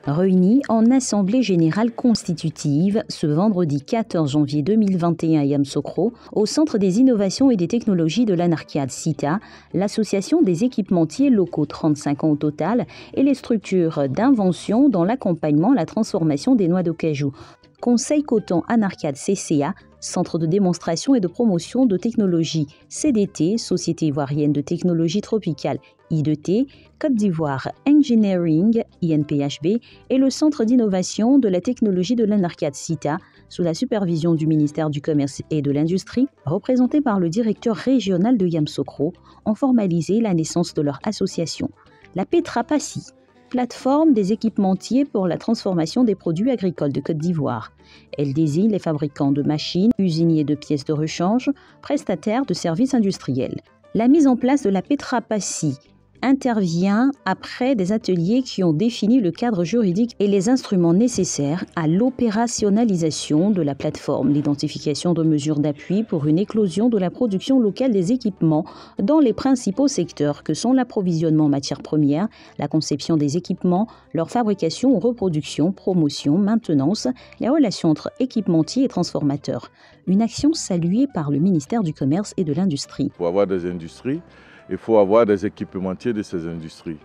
Réunis en Assemblée générale constitutive ce vendredi 14 janvier 2021 à Yamoussoukro, au Centre des innovations et des technologies de l'Anarcade CITA, l'association des équipementiers locaux, 35 ans au total, et les structures d'invention dans l'accompagnement à la transformation des noix de cajou. Conseil Coton Anarcade CCA, Centre de démonstration et de promotion de technologie CDT, Société ivoirienne de technologie tropicale I2T, Côte d'Ivoire Engineering INPHB et le Centre d'innovation de la technologie de l'Anarcade CITA, sous la supervision du ministère du Commerce et de l'Industrie, représenté par le directeur régional de Yamoussoukro, ont formalisé la naissance de leur association, la Petrapassi, plateforme des équipementiers pour la transformation des produits agricoles de Côte d'Ivoire. Elle désigne les fabricants de machines, usiniers de pièces de rechange, prestataires de services industriels. La mise en place de la Petrapassi intervient après des ateliers qui ont défini le cadre juridique et les instruments nécessaires à l'opérationnalisation de la plateforme, l'identification de mesures d'appui pour une éclosion de la production locale des équipements dans les principaux secteurs que sont l'approvisionnement en matières premières, la conception des équipements, leur fabrication ou reproduction, promotion, maintenance, les relations entre équipementiers et transformateurs. Une action saluée par le ministère du Commerce et de l'Industrie. Pour avoir des industries, il faut avoir des équipementiers de ces industries.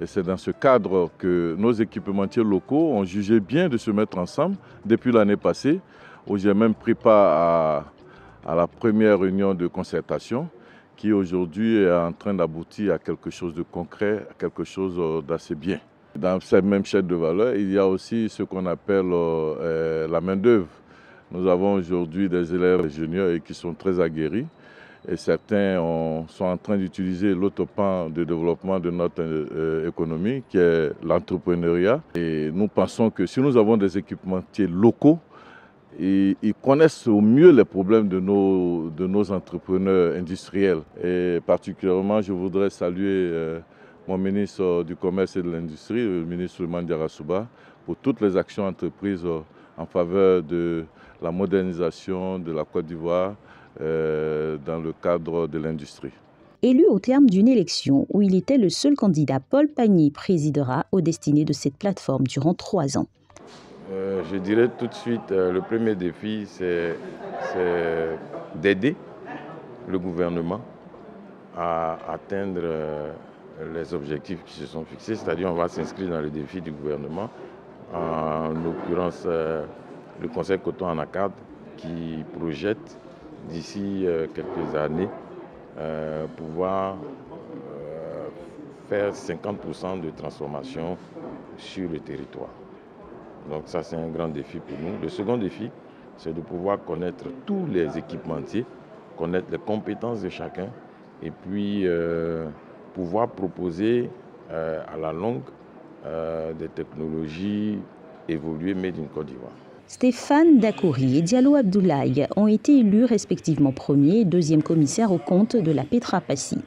Et c'est dans ce cadre que nos équipementiers locaux ont jugé bien de se mettre ensemble depuis l'année passée, où j'ai même pris part à la première réunion de concertation qui aujourd'hui est en train d'aboutir à quelque chose de concret, à quelque chose d'assez bien. Dans cette même chaîne de valeur, il y a aussi ce qu'on appelle la main-d'œuvre. Nous avons aujourd'hui des élèves ingénieurs et qui sont très aguerris. Et certains sont en train d'utiliser l'autre pan de développement de notre économie, qui est l'entrepreneuriat. Et nous pensons que si nous avons des équipementiers locaux, ils connaissent au mieux les problèmes de nos entrepreneurs industriels. Et particulièrement, je voudrais saluer mon ministre du Commerce et de l'Industrie, le ministre Souleymane Diarra Souba, pour toutes les actions entreprises en faveur de la modernisation de la Côte d'Ivoire, dans le cadre de l'industrie. Élu au terme d'une élection où il était le seul candidat, Paul Pagny présidera aux destinées de cette plateforme durant 3 ans. Je dirais tout de suite, le premier défi, c'est d'aider le gouvernement à atteindre les objectifs qui se sont fixés, c'est-à-dire on va s'inscrire dans les défis du gouvernement, en l'occurrence le Conseil Coton Anarcade qui projette d'ici quelques années pouvoir faire 50% de transformation sur le territoire. Donc ça, c'est un grand défi pour nous. Le second défi, c'est de pouvoir connaître tous les équipementiers, connaître les compétences de chacun et puis pouvoir proposer à la longue des technologies évoluées made in Côte d'Ivoire. Stéphane Dakouri et Diallo Abdoulaye ont été élus respectivement premier et deuxième commissaire aux comptes de la Petrapassi.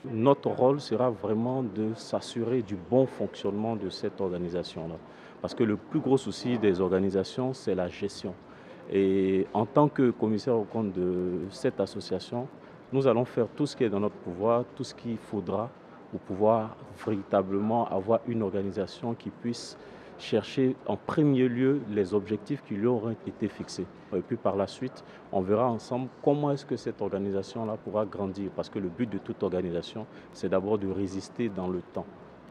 Notre rôle sera vraiment de s'assurer du bon fonctionnement de cette organisation-là. Parce que le plus gros souci des organisations, c'est la gestion. Et en tant que commissaire aux comptes de cette association, nous allons faire tout ce qui est dans notre pouvoir, tout ce qu'il faudra pour pouvoir véritablement avoir une organisation qui puisse chercher en premier lieu les objectifs qui lui auraient été fixés. Et puis par la suite, on verra ensemble comment est-ce que cette organisation-là pourra grandir. Parce que le but de toute organisation, c'est d'abord de résister dans le temps.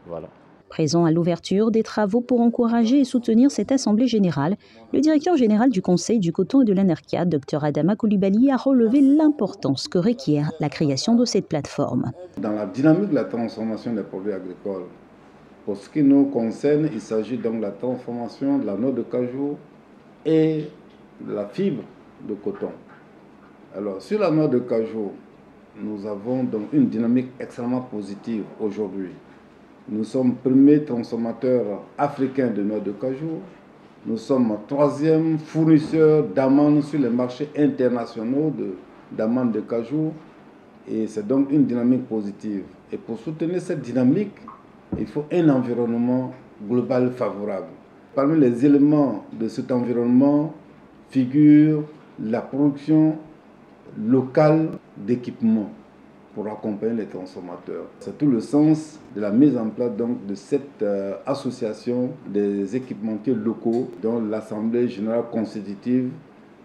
Voilà. Présent à l'ouverture des travaux pour encourager et soutenir cette assemblée générale, le directeur général du Conseil du Coton et de l'Anarcade, Dr Adama Coulibaly, a relevé l'importance que requiert la création de cette plateforme. Dans la dynamique de la transformation des produits agricoles, pour ce qui nous concerne, il s'agit donc de la transformation de la noix de cajou et de la fibre de coton. Alors, sur la noix de cajou, nous avons donc une dynamique extrêmement positive aujourd'hui. Nous sommes premier transformateur africain de noix de cajou. Nous sommes troisième fournisseur d'amandes sur les marchés internationaux d'amandes de cajou. Et c'est donc une dynamique positive. Et pour soutenir cette dynamique, il faut un environnement global favorable. Parmi les éléments de cet environnement figure la production locale d'équipements pour accompagner les transformateurs. C'est tout le sens de la mise en place donc, de cette association des équipementiers locaux dont l'Assemblée générale constitutive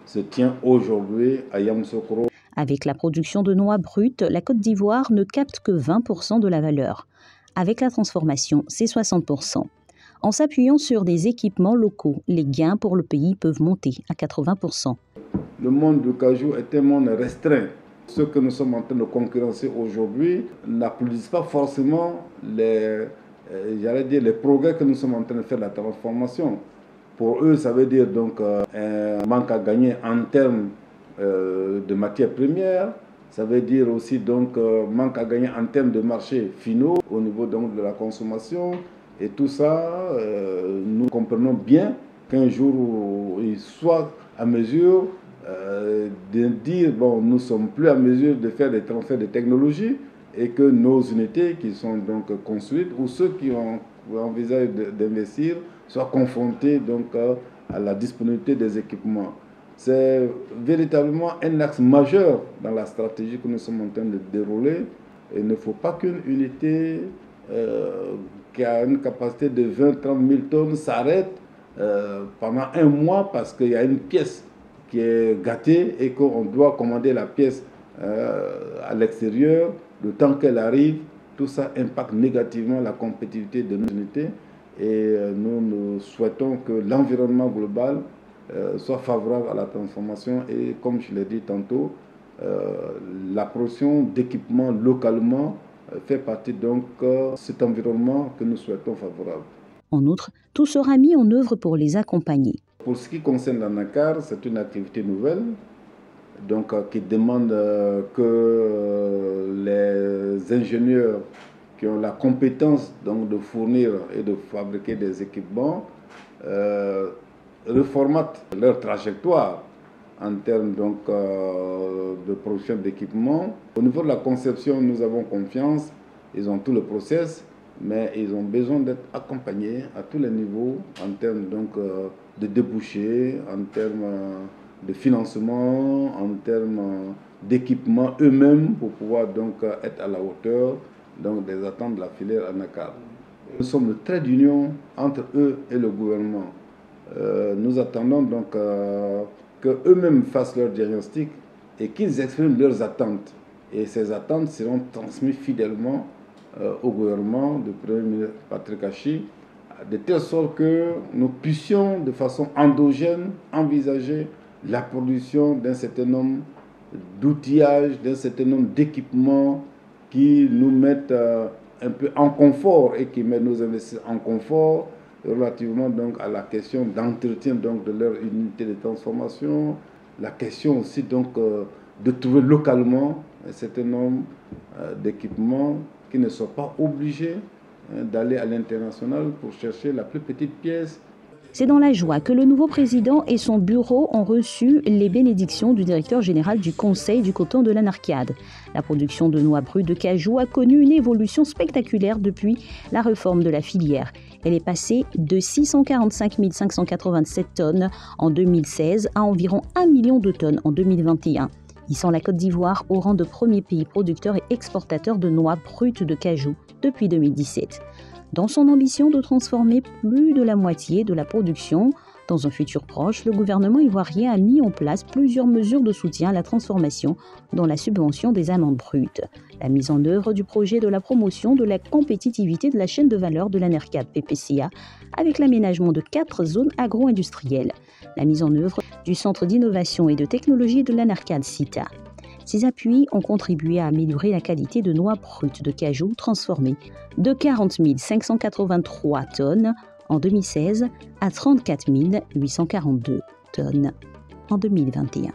se tient aujourd'hui à Yamoussoukro. Avec la production de noix brutes, la Côte d'Ivoire ne capte que 20% de la valeur. Avec la transformation, c'est 60%. En s'appuyant sur des équipements locaux, les gains pour le pays peuvent monter à 80%. Le monde du cajou est un monde restreint. Ceux que nous sommes en train de concurrencer aujourd'hui n'applaudissent pas forcément les progrès que nous sommes en train de faire de la transformation. Pour eux, ça veut dire donc un manque à gagner en termes de matières premières. Ça veut dire aussi donc manque à gagner en termes de marchés finaux au niveau donc de la consommation. Et tout ça, nous comprenons bien qu'un jour ils soient à mesure de dire bon, nous ne sommes plus à mesure de faire des transferts de technologie et que nos unités qui sont donc construites ou ceux qui ont envisagé d'investir soient confrontés donc à la disponibilité des équipements. C'est véritablement un axe majeur dans la stratégie que nous sommes en train de dérouler. Il ne faut pas qu'une unité qui a une capacité de 20-30 000 tonnes s'arrête pendant un mois parce qu'il y a une pièce qui est gâtée et qu'on doit commander la pièce à l'extérieur. Le temps qu'elle arrive, tout ça impacte négativement la compétitivité de nos unités et nous souhaitons que l'environnement global soit favorable à la transformation et comme je l'ai dit tantôt, la production d'équipements localement fait partie donc de cet environnement que nous souhaitons favorable. En outre, tout sera mis en œuvre pour les accompagner. Pour ce qui concerne l'ANACAR, c'est une activité nouvelle donc, qui demande que les ingénieurs qui ont la compétence donc, de fournir et de fabriquer des équipements reformatent leur trajectoire en termes donc, de production d'équipements. Au niveau de la conception, nous avons confiance, ils ont tout le process, mais ils ont besoin d'être accompagnés à tous les niveaux en termes donc, de débouchés, en termes de financement, en termes d'équipement eux-mêmes pour pouvoir donc, être à la hauteur donc, des attentes de la filière ANACAR. Nous sommes le trait d'union entre eux et le gouvernement. Nous attendons donc qu'eux-mêmes fassent leur diagnostic et qu'ils expriment leurs attentes. Et ces attentes seront transmises fidèlement au gouvernement du Premier ministre Patrick Achi, de telle sorte que nous puissions de façon endogène envisager la production d'un certain nombre d'outillages, d'un certain nombre d'équipements qui nous mettent un peu en confort et qui mettent nos investisseurs en confort relativement donc à la question d'entretien donc de leur unité de transformation, la question aussi donc de trouver localement un certain nombre d'équipements qui ne sont pas obligés d'aller à l'international pour chercher la plus petite pièce. C'est dans la joie que le nouveau président et son bureau ont reçu les bénédictions du directeur général du Conseil du coton de l'Anarchiade. La production de noix brutes de cajou a connu une évolution spectaculaire depuis la réforme de la filière. Elle est passée de 645 587 tonnes en 2016 à environ 1 million de tonnes en 2021. Hissant la Côte d'Ivoire au rang de premier pays producteur et exportateur de noix brutes de cajou depuis 2017. Dans son ambition de transformer plus de la moitié de la production, dans un futur proche, le gouvernement ivoirien a mis en place plusieurs mesures de soutien à la transformation, dont la subvention des amandes brutes, la mise en œuvre du projet de la promotion de la compétitivité de la chaîne de valeur de l'ANARCAD PPCA, avec l'aménagement de 4 zones agro-industrielles, la mise en œuvre du Centre d'innovation et de technologie de l'ANARCAD CITA. Ces appuis ont contribué à améliorer la qualité de noix brutes de cajou transformées de 40 583 tonnes en 2016 à 34 842 tonnes en 2021.